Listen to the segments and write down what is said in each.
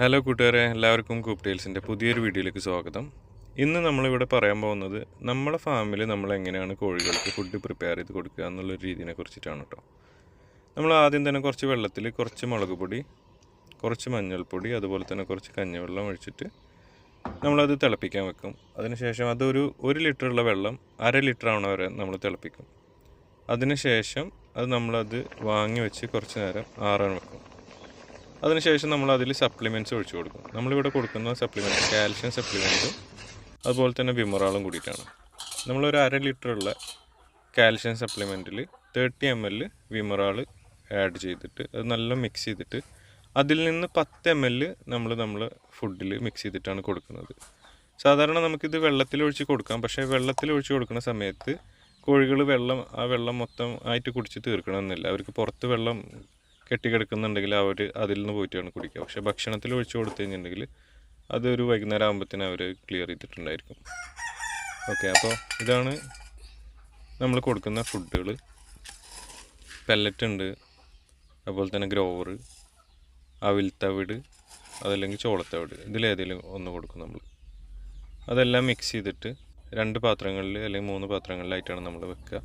Hello കൂട്ടുകാരെ, എല്ലാവർക്കും കൂപ്പ് ടെയിൽസിൻ്റെ പുതിയൊരു വീഡിയോയിലേക്ക് സ്വാഗതം. ഇന്ന് നമ്മളിവിടെ പറയാൻ പോകുന്നത് നമ്മളെ ഫാമിൽ നമ്മൾ എങ്ങനെയാണ് കോഴികൾക്ക് ഫുഡ് പ്രിപ്പയർ ചെയ്ത് കൊടുക്കുക എന്നുള്ളൊരു രീതിയെ കുറിച്ചിട്ടാണ് കേട്ടോ. നമ്മൾ ആദ്യം തന്നെ കുറച്ച് വെള്ളത്തിൽ കുറച്ച് മുളക് പൊടി, കുറച്ച് മഞ്ഞൾപ്പൊടി, അതുപോലെ തന്നെ കുറച്ച് കഞ്ഞിവെള്ളം ഒഴിച്ചിട്ട് നമ്മളത് തിളപ്പിക്കാൻ വെക്കും. അതിനുശേഷം അതൊരു 1 ലിറ്ററുള്ള വെള്ളം 1/2 ലിറ്റർ ആവണ വരെ നമ്മൾ തിളപ്പിക്കും. അതിനുശേഷം നമ്മളത് വാങ്ങി വെച്ച് കുറച്ച് നേരം ആറാൻ വെക്കും. അതിനുശേഷം നമ്മൾ അതിൽ സപ്ലിമെൻറ്റ്സ് ഒഴിച്ചു കൊടുക്കും. നമ്മളിവിടെ കൊടുക്കുന്ന സപ്ലിമെൻറ്റ് കാൽഷ്യം സപ്ലിമെൻറ്റും അതുപോലെ തന്നെ വിമറാളും കൂടിയിട്ടാണ്. നമ്മളൊരു 1/2 ലിറ്ററുള്ള കാൽഷ്യം സപ്ലിമെൻറ്റിൽ 30 ml വിമറാൾ ആഡ് ചെയ്തിട്ട് അത് നല്ല മിക്സ് ചെയ്തിട്ട് അതിൽ നിന്ന് 10 ml നമ്മൾ ഫുഡിൽ മിക്സ് ചെയ്തിട്ടാണ് കൊടുക്കുന്നത്. സാധാരണ നമുക്കിത് വെള്ളത്തിലൊഴിച്ച് കൊടുക്കാം. പക്ഷേ വെള്ളത്തിലൊഴിച്ച് കൊടുക്കുന്ന സമയത്ത് കോഴികൾ വെള്ളം മൊത്തം ആയിട്ട് കുടിച്ച് തീർക്കണമെന്നില്ല. അവർക്ക് പുറത്ത് വെള്ളം കെട്ടിക്കിടക്കുന്നുണ്ടെങ്കിൽ അവർ അതിൽ നിന്ന് പോയിട്ടാണ് കുടിക്കുക. പക്ഷേ ഭക്ഷണത്തിൽ ഒഴിച്ച് കൊടുത്തു കഴിഞ്ഞിട്ടുണ്ടെങ്കിൽ അതൊരു വൈകുന്നേരം ആകുമ്പോഴത്തേനും അവർ ക്ലിയർ ചെയ്തിട്ടുണ്ടായിരിക്കും. ഓക്കെ, അപ്പോൾ ഇതാണ് നമ്മൾ കൊടുക്കുന്ന ഫുഡുകൾ. പെല്ലറ്റ് ഉണ്ട്, അതുപോലെ തന്നെ ഗ്രോവർ, അവിൽത്തവിട്, അതല്ലെങ്കിൽ ചോളത്തവിട്, ഇതിലേതെങ്കിലും ഒന്ന് കൊടുക്കും നമ്മൾ. അതെല്ലാം മിക്സ് ചെയ്തിട്ട് 2 പാത്രങ്ങളിൽ അല്ലെങ്കിൽ 3 പാത്രങ്ങളിലായിട്ടാണ് നമ്മൾ വെക്കുക.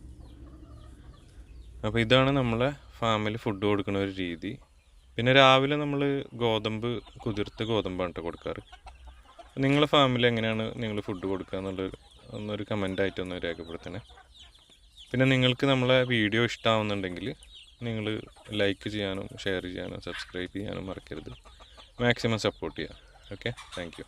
അപ്പോൾ ഇതാണ് നമ്മളെ ഫാമിൽ ഫുഡ് കൊടുക്കുന്ന ഒരു രീതി. പിന്നെ രാവിലെ നമ്മൾ കുതിർത്ത ഗോതമ്പാണ് കേട്ടോ കൊടുക്കാറ്. നിങ്ങളെ ഫാമിൽ എങ്ങനെയാണ് നിങ്ങൾ ഫുഡ് കൊടുക്കുക ഒന്നൊരു കമൻ്റായിട്ടൊന്ന് രേഖപ്പെടുത്തണേ. പിന്നെ നിങ്ങൾക്ക് നമ്മളെ വീഡിയോ ഇഷ്ടമാവുന്നുണ്ടെങ്കിൽ നിങ്ങൾ ലൈക്ക് ചെയ്യാനും ഷെയർ ചെയ്യാനും സബ്സ്ക്രൈബ് ചെയ്യാനും മറക്കരുത്. മാക്സിമം സപ്പോർട്ട് ചെയ്യുക. Okay, thank you.